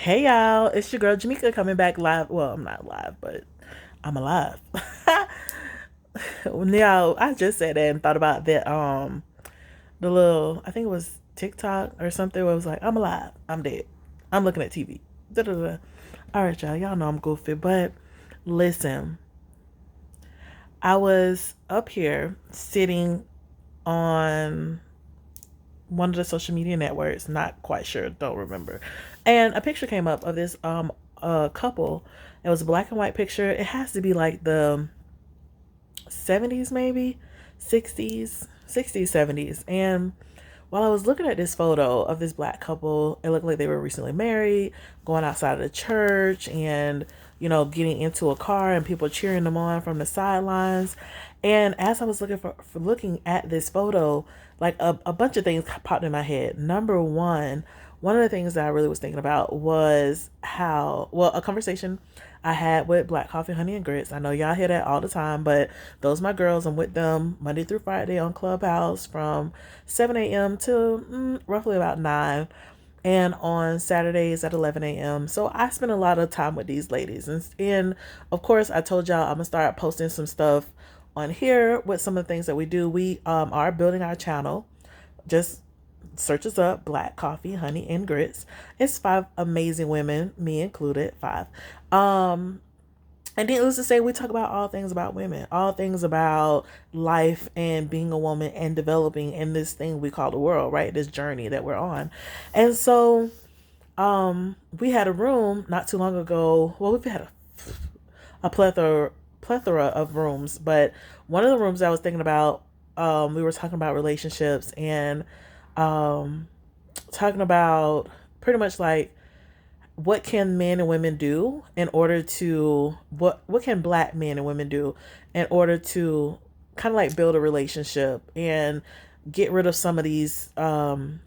Hey y'all, it's your girl Jamaica coming back live. Well, I'm not live, but I'm alive. Now, I just said that and thought about that the little, I think it was TikTok or something where it was like, I'm alive, I'm dead. I'm looking at TV. Da-da-da. All right, y'all know I'm goofy, but listen, I was up here sitting on one of the social media networks, not quite sure, don't remember. And a picture came up of this couple. It was a black and white picture. It has to be like the 70s maybe, 60s, 70s. And while I was looking at this photo of this black couple, it looked like they were recently married, going outside of the church and, getting into a car and people cheering them on from the sidelines. And as I was for looking at this photo, like a bunch of things popped in my head. Number one of the things that I really was thinking about was a conversation I had with Black Coffee, Honey, and Grits. I know y'all hear that all the time, but those are my girls. I'm with them Monday through Friday on Clubhouse from 7 a.m. to roughly about 9, and on Saturdays at 11 a.m. So I spend a lot of time with these ladies. And of course, I told y'all I'm going to start posting some stuff on here with some of the things that we do. We are building our channel. Just search us up, Black Coffee, Honey, and Grits. It's five amazing women, me included, five. Um, and needless to say, we talk about all things about women, all things about life and being a woman and developing in this thing we call the world, right? This journey that we're on. And so we had a room not too long ago. Well, we've had a plethora of rooms, but one of the rooms I was thinking about, we were talking about relationships and um, talking about pretty much like what can men and women do in order to what can black men and women do in order to kind of like build a relationship and get rid of some of these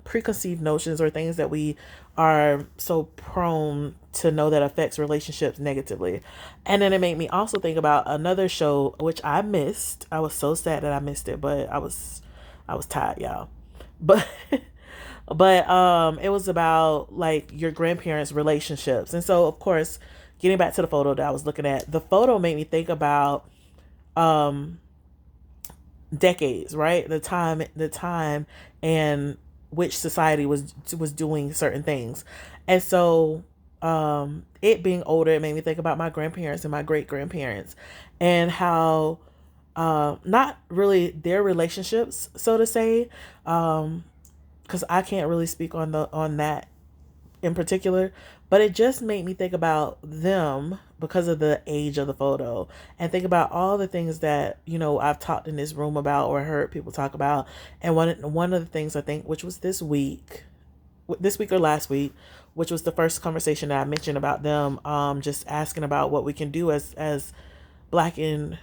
preconceived notions or things that we are so prone to know that affects relationships negatively. And then it made me also think about another show which I missed. I was so sad that I missed it, but I was tired, y'all. But but it was about like your grandparents' relationships. And so of course, getting back to the photo that I was looking at, the photo made me think about um decades, right? The time and which society was doing certain things. And so it being older, it made me think about my grandparents and my great grandparents and how not really their relationships, so to say, because I can't really speak on that in particular, but it just made me think about them because of the age of the photo and think about all the things that, I've talked in this room about or heard people talk about. And one of the things I think, which was this week or last week, which was the first conversation that I mentioned about them, just asking about what we can do as black and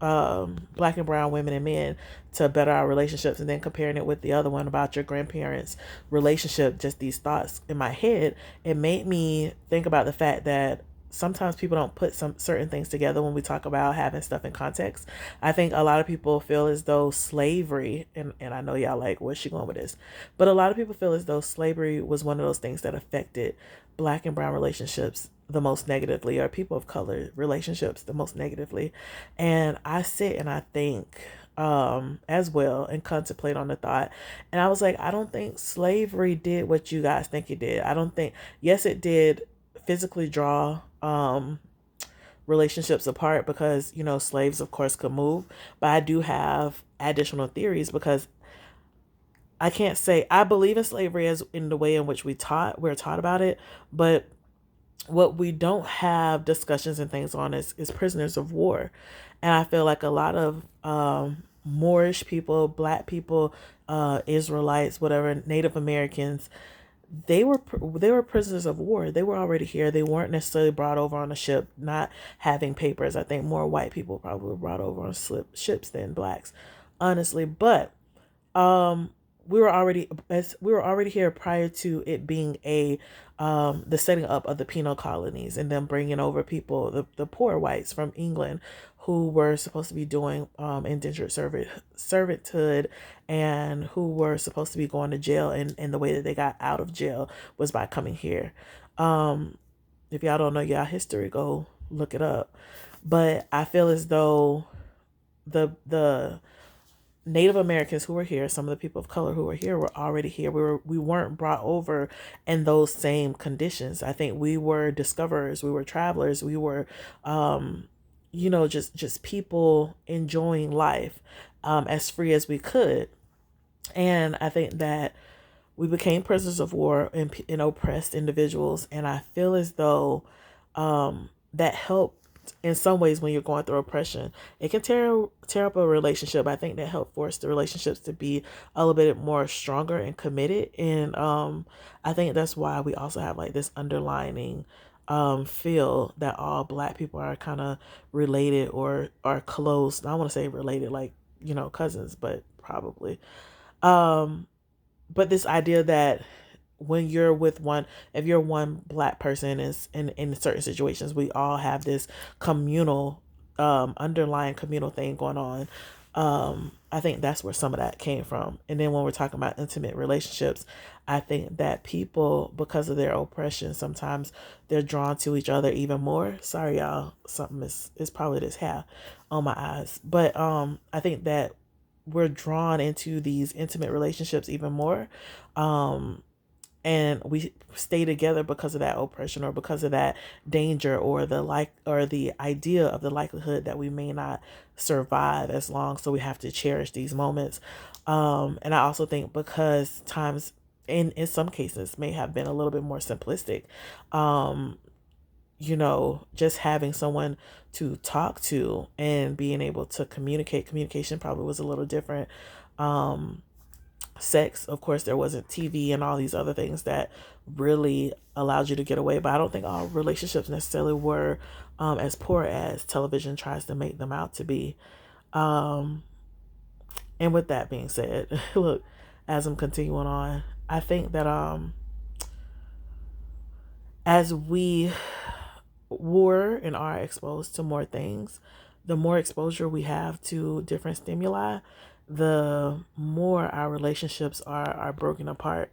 black and brown women and men to better our relationships, and then comparing it with the other one about your grandparents relationship. Just these thoughts in my head, it made me think about the fact that sometimes people don't put some certain things together when we talk about having stuff in context. I think a lot of people feel as though slavery, and I know y'all like, where's she going with this? But a lot of people feel as though slavery was one of those things that affected black and brown relationships the most negatively, or people of color relationships the most negatively. And I sit and I think as well and contemplate on the thought. And I was like, I don't think slavery did what you guys think it did. I don't think, yes, it did physically draw relationships apart because, slaves, of course, could move. But I do have additional theories because I can't say I believe in slavery as in the way in which we're taught about it, but what we don't have discussions and things on is prisoners of war. And I feel like a lot of Moorish people, black people, Israelites, whatever, Native Americans, they were prisoners of war. They were already here. They weren't necessarily brought over on a ship, not having papers. I think more white people probably were brought over on ships than blacks, honestly. But um we were already here prior to it being a the setting up of the penal colonies and them bringing over people, the poor whites from England, who were supposed to be doing indentured servitude, and who were supposed to be going to jail, and the way that they got out of jail was by coming here. Um, if y'all don't know y'all history, go look it up. But I feel as though the Native Americans who were here, some of the people of color who were here, were already here. We weren't brought over in those same conditions. I think we were discoverers, we were travelers, we were, just people enjoying life as free as we could. And I think that we became prisoners of war and oppressed individuals. And I feel as though that helped in some ways when you're going through oppression. It can tear up a relationship. I think that helped force the relationships to be a little bit more stronger and committed. And I think that's why we also have like this underlining feel that all Black people are kind of related or are close. I want to say related, like, cousins, but probably. Um, but this idea that when you're with one, if you're one Black person is in certain situations, we all have this communal, underlying communal thing going on. I think that's where some of that came from. And then when we're talking about intimate relationships, I think that people, because of their oppression, sometimes they're drawn to each other even more. Sorry, y'all. Something is probably this hair on my eyes. But I think that we're drawn into these intimate relationships even more. Um, and we stay together because of that oppression or because of that danger or the idea of the likelihood that we may not survive as long, so we have to cherish these moments. And I also think because times in some cases may have been a little bit more simplistic, um just having someone to talk to and being able to communication probably was a little different. um Sex, of course, there wasn't TV and all these other things that really allowed you to get away, but I don't think all relationships necessarily were as poor as television tries to make them out to be. um and with that being said, look, as I'm continuing on, I think that as we were and are exposed to more things, the more exposure we have to different stimuli, the more our relationships are broken apart.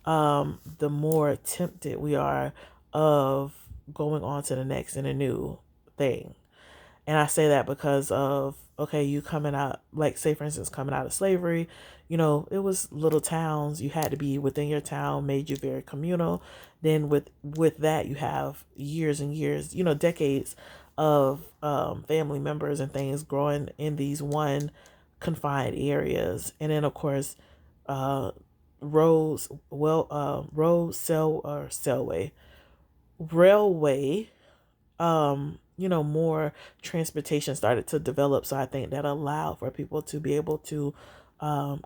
The more tempted we are of going on to the next and a new thing. And I say that because of, okay, you coming out, like, say, for instance, coming out of slavery, it was little towns. You had to be within your town, made you very communal. Then with that, you have years and years, decades of family members and things growing in these one confined areas. And then, of course, uh, roads, railway, more transportation started to develop. So I think that allowed for people to be able to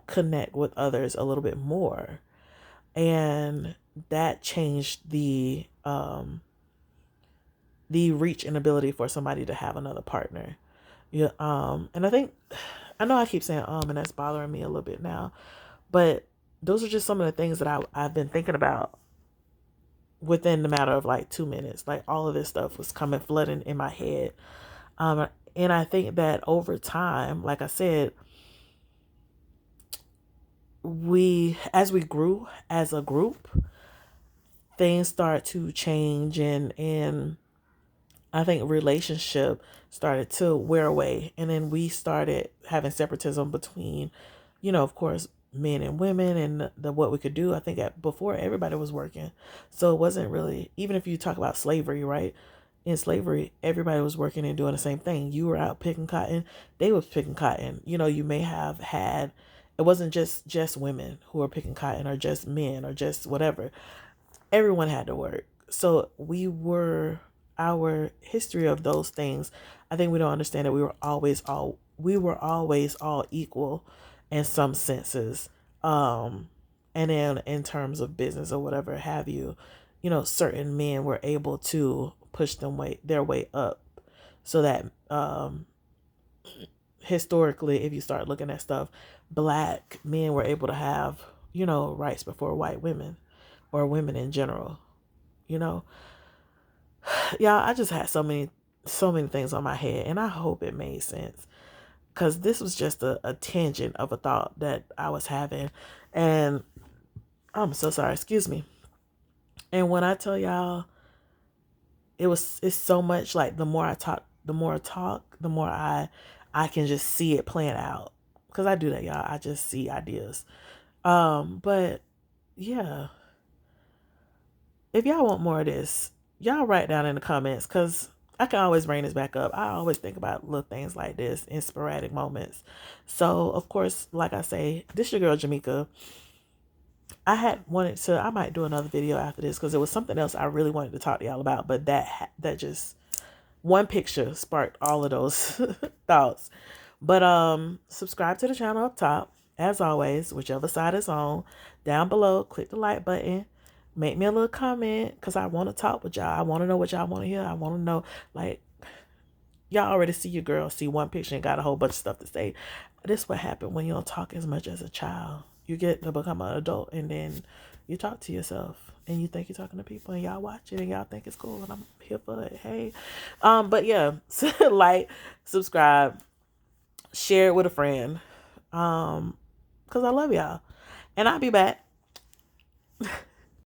connect with others a little bit more. And that changed the reach and ability for somebody to have another partner. Yeah. And I know I keep saying and that's bothering me a little bit now, but those are just some of the things that I've been thinking about within the matter of like 2 minutes. Like, all of this stuff was coming flooding in my head. And I think that over time, like I said, as we grew as a group, things start to change, and I think relationship started to wear away. And then we started having separatism between, of course, men and women, and the what we could do. I think before, everybody was working. So it wasn't really, even if you talk about slavery, right? In slavery, everybody was working and doing the same thing. You were out picking cotton, they was picking cotton. You may have had, it wasn't just women who were picking cotton, or just men, or just whatever. Everyone had to work. So our history of those things, I think we don't understand that we were always all equal in some senses. And then in terms of business or whatever have you, certain men were able to push their way up, so that historically, if you start looking at stuff, Black men were able to have, rights before white women, or women in general. you know yeah, I just had so many things on my head, and I hope it made sense, because this was just a tangent of a thought that I was having. And I'm so sorry, excuse me. And when I tell y'all, it's so much like the more I talk, the more I can just see it playing out. Cause I do that, y'all. I just see ideas. But yeah, if y'all want more of this, y'all write down in the comments, cause I can always bring this back up. I always think about little things like this in sporadic moments. So of course, like I say, this your girl Jamaica. I had wanted to. I might do another video after this because it was something else I really wanted to talk to y'all about. But that just one picture sparked all of those thoughts. But subscribe to the channel up top. As always, whichever side is on. Down below, click the like button. Make me a little comment because I want to talk with y'all. I want to know what y'all want to hear. I want to know, like, y'all already see your girl, see one picture and got a whole bunch of stuff to say. This what happened when you don't talk as much as a child. You get to become an adult and then you talk to yourself and you think you're talking to people and y'all watch it and y'all think it's cool and I'm here for it. Hey. But yeah, like, subscribe, share it with a friend. Because I love y'all. And I'll be back.